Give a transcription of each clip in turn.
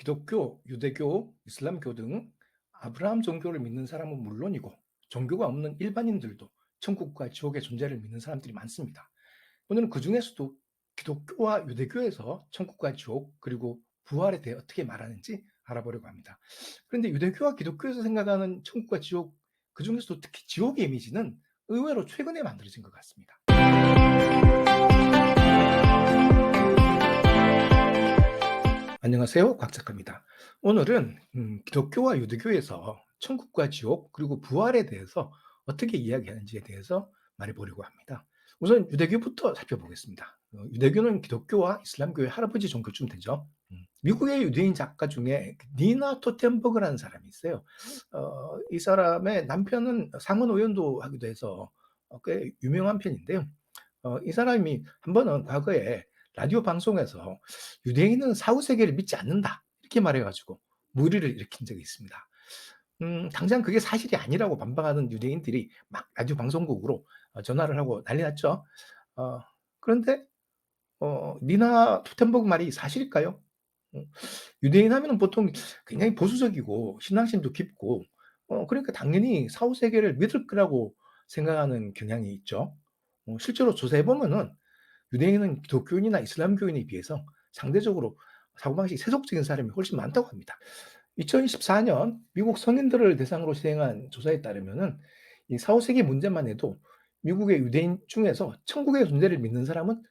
기독교, 유대교, 이슬람교 등 아브라함 종교를 믿는 사람은 물론이고 종교가 없는 일반인들도 천국과 지옥의 존재를 믿는 사람들이 많습니다. 오늘은 그중에서도 기독교와 유대교에서 천국과 지옥 그리고 부활에 대해 어떻게 말하는지 알아보려고 합니다. 그런데 유대교와 기독교에서 생각하는 천국과 지옥, 그중에서도 특히 지옥의 이미지는 의외로 최근에 만들어진 것 같습니다. 안녕하세요. 곽 작가입니다. 오늘은 기독교와 유대교에서 천국과 지옥 그리고 부활에 대해서 어떻게 이야기하는지에 대해서 말해보려고 합니다. 우선 유대교부터 살펴보겠습니다. 유대교는 기독교와 이슬람교의 할아버지 종교쯤 되죠. 미국의 유대인 작가 중에 니나 토텐버그라는 사람이 있어요. 이 사람의 남편은 상원 의원도 하기도 해서 꽤 유명한 편인데요. 이 사람이 한 번은 과거에 라디오 방송에서 "유대인은 사후 세계를 믿지 않는다." 이렇게 말해 가지고 물의를 일으킨 적이 있습니다. 당장 그게 사실이 아니라고 반박하는 유대인들이 막 라디오 방송국으로 전화를 하고 난리 났죠. 어 그런데 니나 토텐버그 말이 사실일까요? 어 유대인 하면은 보통 굉장히 보수적이고 신앙심도 깊고 그러니까 당연히 사후 세계를 믿을 거라고 생각하는 경향이 있죠. 실제로 조사해 보면은 유대인은 기독교인이나 이슬람교인에 비해서 상대적으로 사고방식이 세속적인 사람이 훨씬 많다고 합니다. 2014년 미국 성인들을 대상으로 시행한 조사에 따르면은 이4, 5세기 문제만 해도 미국의 유대인 중에서 천국의 존재를 믿는 사람은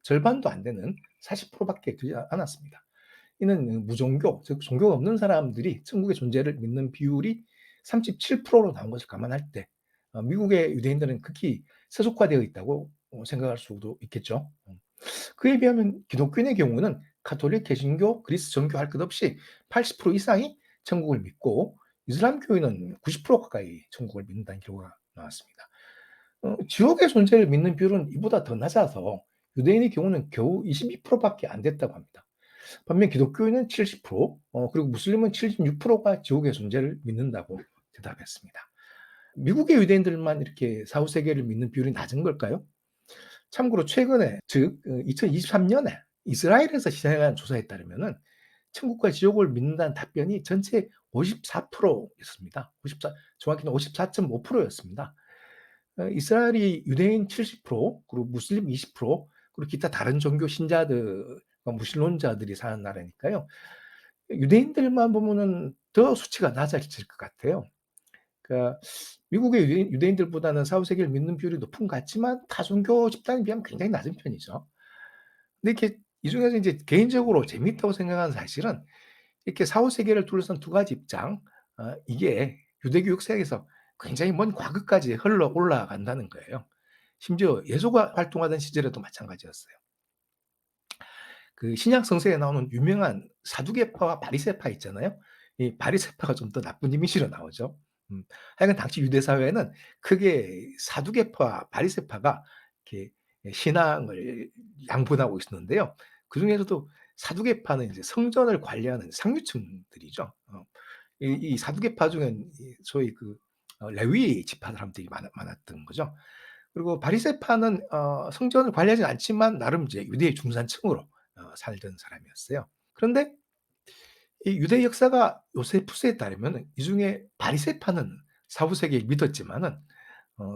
절반도 안 되는 40% 밖에 되지 않았습니다. 이는 무종교, 즉 종교가 없는 사람들이 천국의 존재를 믿는 비율이 37%로 나온 것을 감안할 때 미국의 유대인들은 극히 세속화되어 있다고 생각할 수도 있겠죠. 그에 비하면 기독교인의 경우는 가톨릭, 개신교, 그리스 정교 할 것 없이 80% 이상이 천국을 믿고 이슬람교인은 90% 가까이 천국을 믿는다는 결과가 나왔습니다. 지옥의 존재를 믿는 비율은 이보다 더 낮아서 유대인의 경우는 겨우 22% 밖에 안 됐다고 합니다. 반면 기독교인은 70%, 그리고 무슬림은 76%가 지옥의 존재를 믿는다고 대답했습니다. 미국의 유대인들만 이렇게 사후 세계를 믿는 비율이 낮은 걸까요? 참고로 최근에 즉 2023년에 이스라엘에서 시행한 조사에 따르면은 천국과 지옥을 믿는다는 답변이 전체 54% 였습니다. 54 정확히는 54.5% 였습니다. 이스라엘이 유대인 70% 그리고 무슬림 20% 그리고 기타 다른 종교 신자들과 무신론자들이 사는 나라니까요. 유대인들만 보면은 더 수치가 낮아질 것 같아요. 그러니까 미국의 유대인들보다는 사후 세계를 믿는 비율이 높은 것 같지만 타종교 집단에 비하면 굉장히 낮은 편이죠. 근데 이렇게 이 중에서 인제 개인적으로 재미있다고 생각하는 사실은 이렇게 사후 세계를 둘러싼 두 가지 입장, 이게 유대교 역사에서 굉장히 먼 과거까지 흘러 올라간다는 거예요. 심지어 예수가 활동하던 시절에도 마찬가지였어요. 그 신약 성서에 나오는 유명한 사두개파와 바리새파 있잖아요. 이 바리새파가 좀 더 나쁜 이미지로 나오죠. 하여간 당시 유대 사회에는 크게 사두개파와 바리새파가 이렇게 신앙을 양분하고 있었는데요. 그중에서도 사두개파는 이제 성전을 관리하는 상류층들이죠. 이 사두개파 중엔 이 소위 그 레위 지파 사람들이 많았던 거죠. 그리고 바리새파는 성전을 관리하지는 않지만 나름 이제 유대의 중산층으로 살던 사람이었어요. 그런데 이 유대 역사가 요세푸스에 따르면은 이 중에 바리새파는 사후 세계를 믿었지만은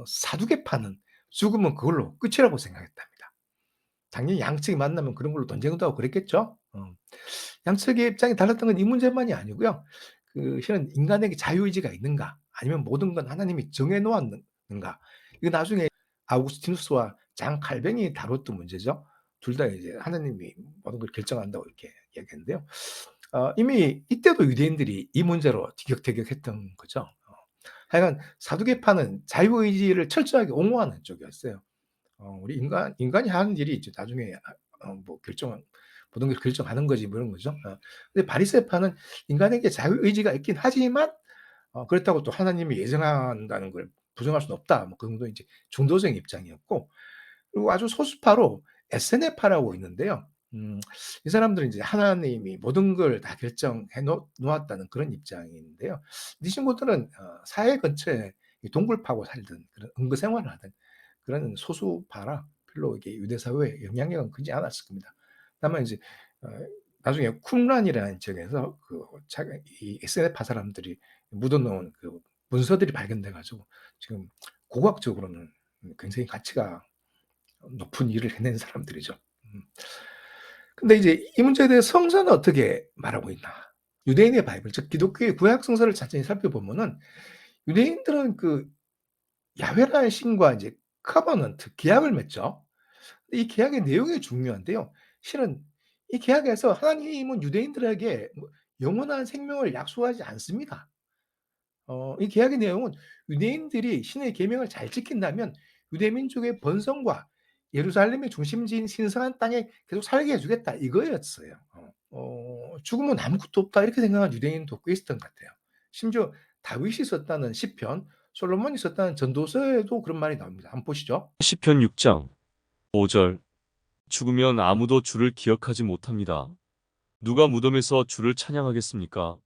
사두개파는 죽으면 그걸로 끝이라고 생각했답니다. 당연히 양측이 만나면 그런 걸로 논쟁도 하고 그랬겠죠. 양측의 입장이 달랐던 건 이 문제만이 아니고요. 그 실은 인간에게 자유의지가 있는가 아니면 모든 건 하나님이 정해 놓았는가 이거 나중에 아우구스티누스와 장 칼뱅이 다뤘던 문제죠. 둘 다 이제 하나님이 모든 걸 결정한다고 이렇게 이야기했는데요. 이미 이때도 유대인들이 이 문제로 티격태격했던 거죠. 하여간 사두개파는 자유의지를 철저하게 옹호하는 쪽이었어요. 우리 인간이 하는 일이 이제 나중에 뭐 모든 걸 결정하는 거지 뭐 이런 거죠. 근데 바리새파는 인간에게 자유의지가 있긴 하지만 그렇다고 또 하나님이 예정한다는 걸 부정할 수는 없다. 뭐 그 정도 이제 중도적인 입장이었고 그리고 아주 소수파로 에세네파라고 있는데요. 이 사람들은 이제 하나님이 모든 걸 다 결정해 놓았다는 그런 입장인데요. 이 친구들은 사해 근처에 이 동굴 파고 살던 그런 은거 생활을 하던 그런 소수파라 별로 이게 유대 사회에 영향력은 크지 않았을 겁니다. 다만 이제 어 나중에 쿰란이라는 지역에서 그 자기 이 SNS파 사람들이 묻어 놓은 그 문서들이 발견돼 가지고 지금 고고학적으로는 굉장히 가치가 높은 일을 해낸 사람들이죠. 음. 근데 이제 이 문제에 대해 성서는 어떻게 말하고 있나? 유대인의 바이블, 즉 기독교의 구약 성서를 천천히 살펴보면은 유대인들은 그 야훼라는 신과 이제 커버넌트 계약을 맺죠. 이 계약의 내용이 중요한데요. 실은 이 계약에서 하나님은 유대인들에게 뭐 영원한 생명을 약속하지 않습니다. 이 계약의 내용은 유대인들이 신의 계명을 잘 지킨다면 유대 민족의 번성과 예루살렘의 중심지인 신성한 땅에 계속 살게 해 주겠다 이거였어요. 죽으면 아무것도 없다 이렇게 생각하는 유대인도 꽤 있었던 것 같아요. 심지어 다윗이 썼다는 시편, 솔로몬이 썼다는 전도서에도 그런 말이 나옵니다. 한번 보시죠. 시편 6장 5절. 죽으면 아무도 주를 기억하지 못합니다. 누가 무덤에서 주를 찬양하겠습니까?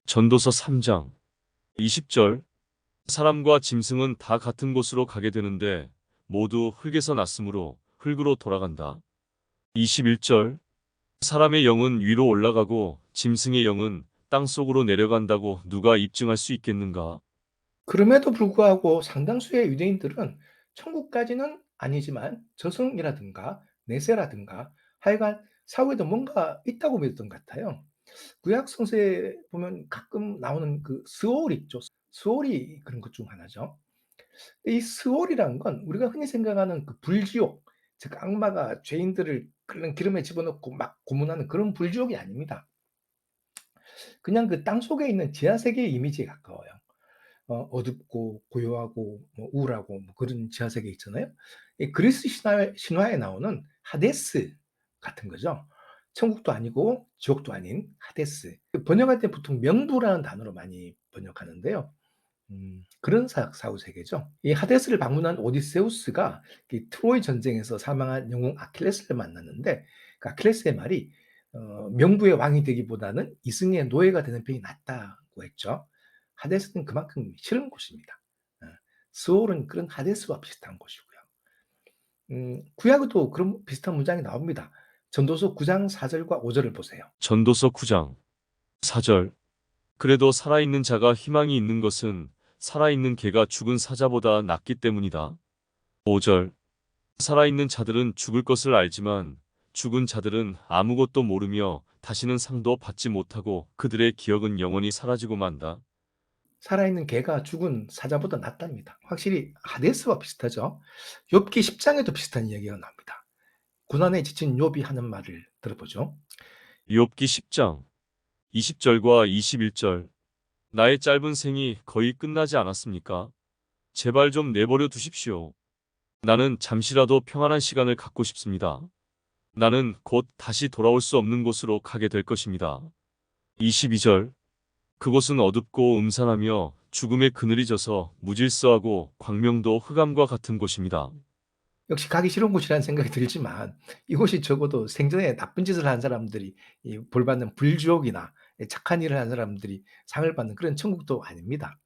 전도서 3장 20절. 사람과 짐승은 다 같은 곳으로 가게 되는데 모두 흙에서 났으므로 흙으로 돌아간다. 21절. 사람의 영은 위로 올라가고 짐승의 영은 땅속으로 내려간다고 누가 입증할 수 있겠는가? 그럼에도 불구하고 상당수의 유대인들은 천국까지는 아니지만 저승이라든가 내세라든가 하여간 사후에도 뭔가 있다고 믿었던 것 같아요. 구약 성서에 보면 가끔 나오는 그 스올 있죠. 스올이 그런 것 중 하나죠. 이 스올이라는 건 우리가 흔히 생각하는 그 불지옥, 즉 악마가 죄인들을 끓는 기름에 집어넣고 막 고문하는 그런 불지옥이 아닙니다. 그냥 그 땅속에 있는 지하세계의 이미지에 가까워요. 어둡고 고요하고 뭐 우울하고 뭐 그런 지하세계 있잖아요. 이 그리스 신화에 나오는 하데스 같은 거죠. 천국도 아니고 지옥도 아닌 하데스. 번역할 때 보통 명부라는 단어로 많이 번역하는데요. 그런 사후 세계죠. 이 하데스를 방문한 오디세우스가 이 트로이 전쟁에서 사망한 영웅 아킬레스를 만났는데 그 아킬레스의 말이 명부의 왕이 되기보다는 이승의 노예가 되는 편이 낫다고 했죠. 하데스는 그만큼 싫은 곳입니다. 스올은 그런 하데스와 비슷한 곳이고요. 구약에도 그런 비슷한 문장이 나옵니다. 전도서 9장 4절과 5절을 보세요. 전도서 9장 4절. 그래도 살아있는 자가 희망이 있는 것은 살아있는 개가 죽은 사자보다 낫기 때문이다. 5절. 살아있는 자들은 죽을 것을 알지만 죽은 자들은 아무것도 모르며 다시는 상도 받지 못하고 그들의 기억은 영원히 사라지고 만다. 살아있는 개가 죽은 사자보다 낫답니다. 확실히 하데스와 비슷하죠. 욥기 10장에도 비슷한 이야기가 나옵니다. 고난에 지친 욥이 하는 말을 들어보죠. 욥기 10장 20절과 21절. 나의 짧은 생이 거의 끝나지 않았습니까? 제발 좀 내버려 두십시오. 나는 잠시라도 평안한 시간을 갖고 싶습니다. 나는 곧 다시 돌아올 수 없는 곳으로 가게 될 것입니다. 22절. 그곳은 어둡고 음산하며 죽음의 그늘이 져서 무질서하고 광명도 흑암과 같은 곳입니다. 역시 가기 싫은 곳이라는 생각이 들지만 이곳이 적어도 생전에 나쁜 짓을 한 사람들이 벌받는 불지옥이나 착한 일을 한 사람들이 상을 받는 그런 천국도 아닙니다.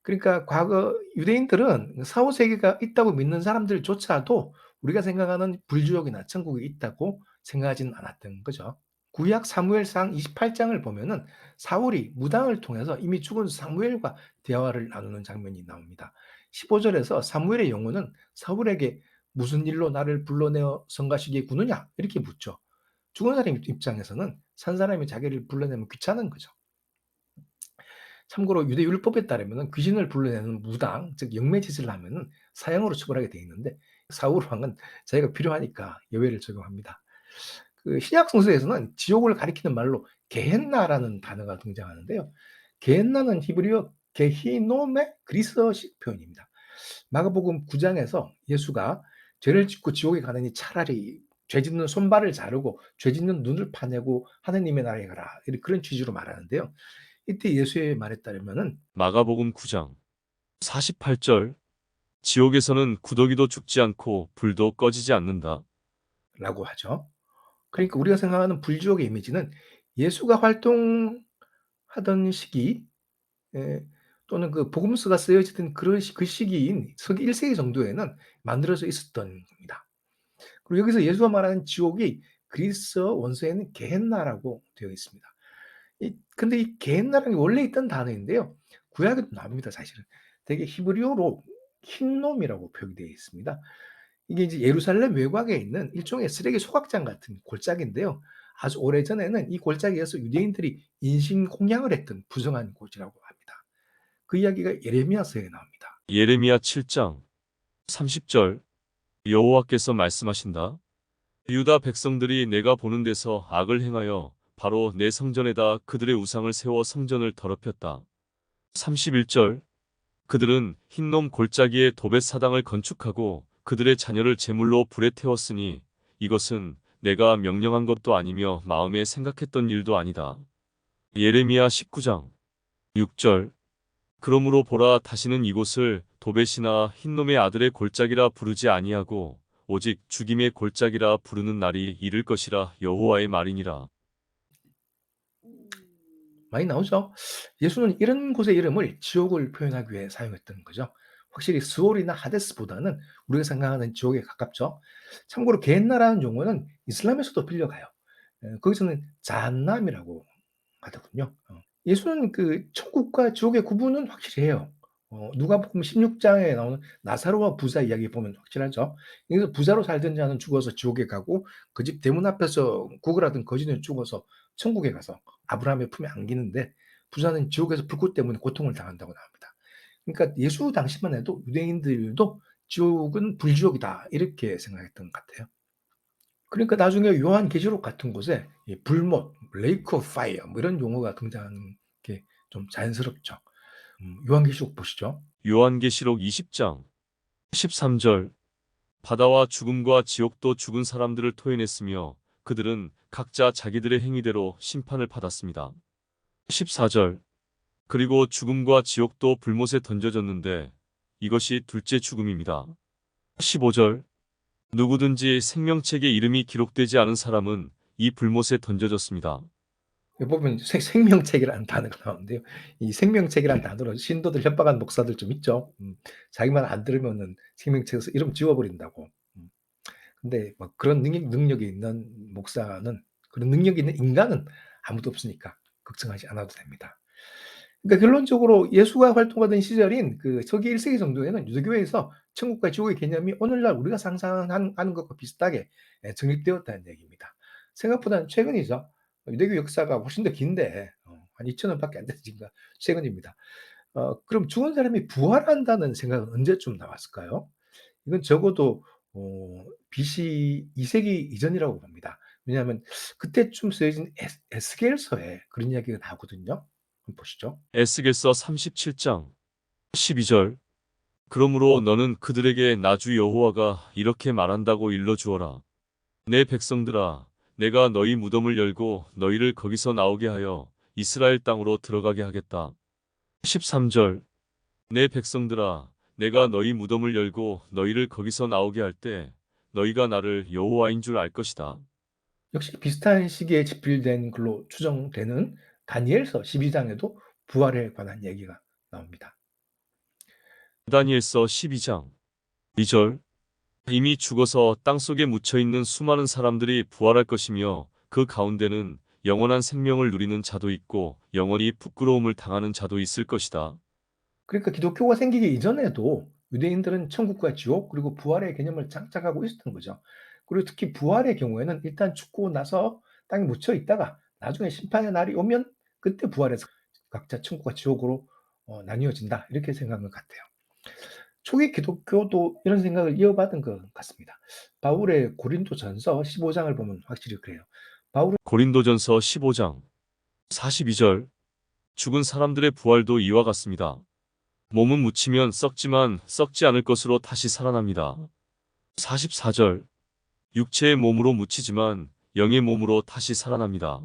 그러니까 과거 유대인들은 사후 세계가 있다고 믿는 사람들조차도 우리가 생각하는 불지옥이나 천국이 있다고 생각하지는 않았던 거죠. 구약 사무엘상 28장을 보면은 사울이 무당을 통해서 이미 죽은 사무엘과 대화를 나누는 장면이 나옵니다. 15절에서 사무엘의 영혼은 사울에게 "무슨 일로 나를 불러내어 성가시게 구느냐?" 이렇게 묻죠. 죽은 사람 입장에서는 산 사람이 자기를 불러내면 귀찮은 거죠. 참고로 유대 율법에 따르면은 귀신을 불러내는 무당, 즉 영매짓을 하면은 사형으로 처벌하게 돼 있는데 사울 왕은 자기가 필요하니까 예외를 적용합니다. 그 신약 성서에서는 지옥을 가리키는 말로 게헨나라는 단어가 등장하는데요. 게헨나는 히브리어 게히놈의 그리스어식 표현입니다. 마가복음 9장에서 예수가 죄를 짓고 지옥에 가느니 차라리 죄 짓는 손발을 자르고 죄 짓는 눈을 파내고 하느님의 나라에 가라. 그런 취지로 말하는데요. 이때 예수의 말에 따르면은 마가복음 9장 48절. 지옥에서는 구더기도 죽지 않고 불도 꺼지지 않는다. 라고 하죠. 그러니까 우리가 생각하는 불지옥의 이미지는 예수가 활동하던 시기 또는 그 복음서가 쓰여지던 그 시기인 서기 1세기 정도에는 만들어져 있었던 겁니다. 그리고 여기서 예수가 말하는 지옥이 그리스 원서에는 게헨나라고 되어 있습니다. 근데 이 게헨나라는 게 원래 있던 단어인데요. 구약에도 나옵니다, 사실은. 되게 히브리어로 흰놈이라고 표기되어 있습니다. 이게 이제 예루살렘 외곽에 있는 일종의 쓰레기 소각장 같은 골짜기인데요. 아주 오래전에는 이 골짜기에서 유대인들이 인신공양을 했던 부정한 곳이라고 합니다. 그 이야기가 예레미야서에 나옵니다. 예레미야 7장 30절 여호와께서 말씀하신다. 유다 백성들이 내가 보는 데서 악을 행하여 바로 내 성전에다 그들의 우상을 세워 성전을 더럽혔다. 31절 그들은 흰놈 골짜기에 도벳 사당을 건축하고 그들의 자녀를 제물로 불에 태웠으니 이것은 내가 명령한 것도 아니며 마음에 생각했던 일도 아니다. 예레미야 19장 6절 그러므로 보라 다시는 이곳을 도벳이나 흰놈의 아들의 골짜기라 부르지 아니하고 오직 죽임의 골짜기라 부르는 날이 이를 것이라 여호와의 말이니라. 많이 나오죠. 예수는 이런 곳의 이름을 지옥을 표현하기 위해 사용했던 거죠. 확실히 스올이나 하데스보다는 우리가 생각하는 지옥에 가깝죠. 참고로 게헨나라는 용어는 이슬람에서도 빌려가요. 거기서는 자한남이라고 하더군요. 예수는 그 천국과 지옥의 구분은 확실히 해요. 누가복음 16장에 나오는 나사로와 부자 이야기 보면 확실하죠. 여기서 부자로 살던 자는 죽어서 지옥에 가고 그 집 대문 앞에서 구걸하던 거지는 죽어서 천국에 가서 아브라함의 품에 안기는데 부자는 지옥에서 불꽃 때문에 고통을 당한다고 나옵니다. 그러니까 예수 당시만 해도 유대인들도 지옥은 불지옥이다 이렇게 생각했던 것 같아요. 그러니까 나중에 요한계시록 같은 곳에 이 불못, 레이크 오브 파이어 뭐 이런 용어가 등장하는 게 좀 자연스럽죠. 요한계시록 보시죠. 요한계시록 20장 13절 바다와 죽음과 지옥도 죽은 사람들을 토해냈으며 그들은 각자 자기들의 행위대로 심판을 받았습니다. 14절 그리고 죽음과 지옥도 불못에 던져졌는데 이것이 둘째 죽음입니다. 15절 누구든지 생명책에 이름이 기록되지 않은 사람은 이 불못에 던져졌습니다. 여기 보면 생명책이라는 단어가 나오는데요. 이 생명책이라는 단어로 신도들 협박한 목사들 좀 있죠. 자기 말 안 들으면은 생명책에서 이름 지워버린다고. 근데 뭐 그런 능력이 있는 목사는, 그런 능력이 있는 인간은 아무도 없으니까 걱정하지 않아도 됩니다. 그러니까 결론적으로 예수가 활동하던 시절인 그 서기 1세기 정도에는 유대교에서 천국과 지옥의 개념이 오늘날 우리가 상상하는 것과 비슷하게 정립되었다는 얘기입니다. 생각보다는 최근이죠. 유대교 역사가 훨씬 더 긴데 한 2000년밖에 안 되니까 최근입니다. 그럼 죽은 사람이 부활한다는 생각은 언제쯤 나왔을까요? 이건 적어도 BC 2세기 이전이라고 봅니다. 왜냐하면 그때쯤 쓰여진 에스겔서에 그런 이야기가 나오거든요. 한번 보시죠. 에스겔서 37장 12절 그러므로 너는 그들에게 나 주 여호와가 이렇게 말한다고 일러주어라. 내 백성들아 내가 너희 무덤을 열고 너희를 거기서 나오게 하여 이스라엘 땅으로 들어가게 하겠다. 13절 내 백성들아 내가 너희 무덤을 열고 너희를 거기서 나오게 할 때 너희가 나를 여호와인 줄 알 것이다. 역시 비슷한 시기에 집필된 걸로 추정되는 다니엘서 12장에도 부활에 관한 얘기가 나옵니다. 다니엘서 12장 2절 이미 죽어서 땅속에 묻혀있는 수많은 사람들이 부활할 것이며 그 가운데는 영원한 생명을 누리는 자도 있고 영원히 부끄러움을 당하는 자도 있을 것이다. 그러니까 기독교가 생기기 이전에도 유대인들은 천국과 지옥 그리고 부활의 개념을 장착하고 있었던 거죠. 그리고 특히 부활의 경우에는 일단 죽고 나서 땅에 묻혀 있다가 나중에 심판의 날이 오면 그때 부활해서 각자 천국과 지옥으로 나뉘어진다 이렇게 생각한 것 같아요. 초기 기독교도 이런 생각을 이어받은 것 같습니다. 바울의 고린도전서 15장을 보면 확실히 그래요. 바울은 고린도전서 15장 42절 죽은 사람들의 부활도 이와 같습니다. 몸은 묻히면 썩지만 썩지 않을 것으로 다시 살아납니다. 44절 육체의 몸으로 묻히지만 영의 몸으로 다시 살아납니다.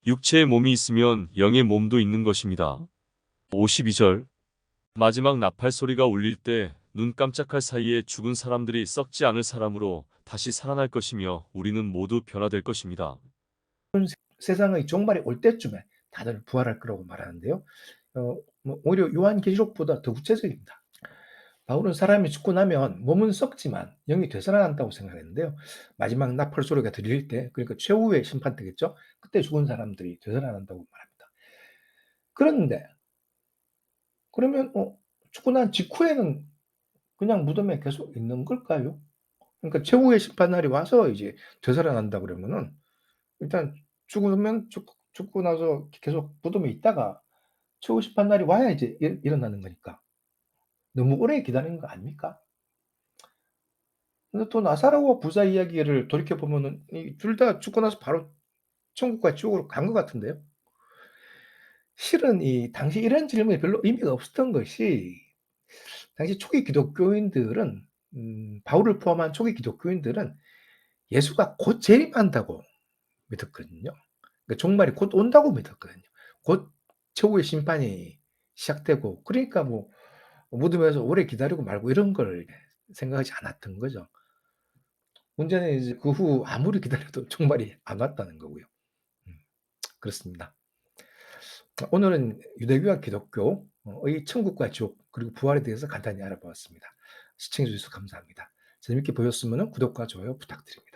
육체의 몸이 있으면 영의 몸도 있는 것입니다. 52절 마지막 나팔 소리가 울릴 때 눈 깜짝할 사이에 죽은 사람들이 썩지 않을 사람으로 다시 살아날 것이며 우리는 모두 변화될 것입니다. 세상의 종말이 올 때쯤에 다들 부활할 거라고 말하는데요. 뭐 오히려 요한계시록보다 더 구체적입니다. 바울은 사람이 죽고 나면 몸은 썩지만 영이 되살아난다고 생각했는데요. 마지막 나팔 소리가 들릴 때, 그러니까 최후의 심판 때겠죠. 그때 죽은 사람들이 되살아난다고 말합니다. 그런데 그러면 죽고 난 직후에는 그냥 무덤에 계속 있는 걸까요? 그러니까 최후의 심판날이 와서 이제 되살아난다 그러면은 일단 죽으면 죽고 나서 계속 무덤에 있다가 최후 심판날이 와야 이제 일어나는 거니까 너무 오래 기다리는 거 아닙니까? 근데 또 나사로와 부자 이야기를 돌이켜 보면은 이 둘 다 죽고 나서 바로 천국과 지옥으로 간 것 같은데요. 실은 이 당시 이런 질문이 별로 의미가 없었던 것이 당시 초기 기독교인들은 바울을 포함한 초기 기독교인들은 예수가 곧 재림한다고 믿었거든요. 그러니까 종말이 곧 온다고 믿었거든요. 곧 최후의 심판이 시작되고 그러니까 뭐 무덤에서 오래 기다리고 말고 이런 걸 생각하지 않았던 거죠. 문제는 이제 그 후 아무리 기다려도 종말이 안 왔다는 거고요. 음 그렇습니다. 오늘은 유대교와 기독교의 천국과 지옥 그리고 부활에 대해서 간단히 알아보았습니다. 시청해 주셔서 감사합니다. 재밌게 보셨으면 구독과 좋아요 부탁드립니다.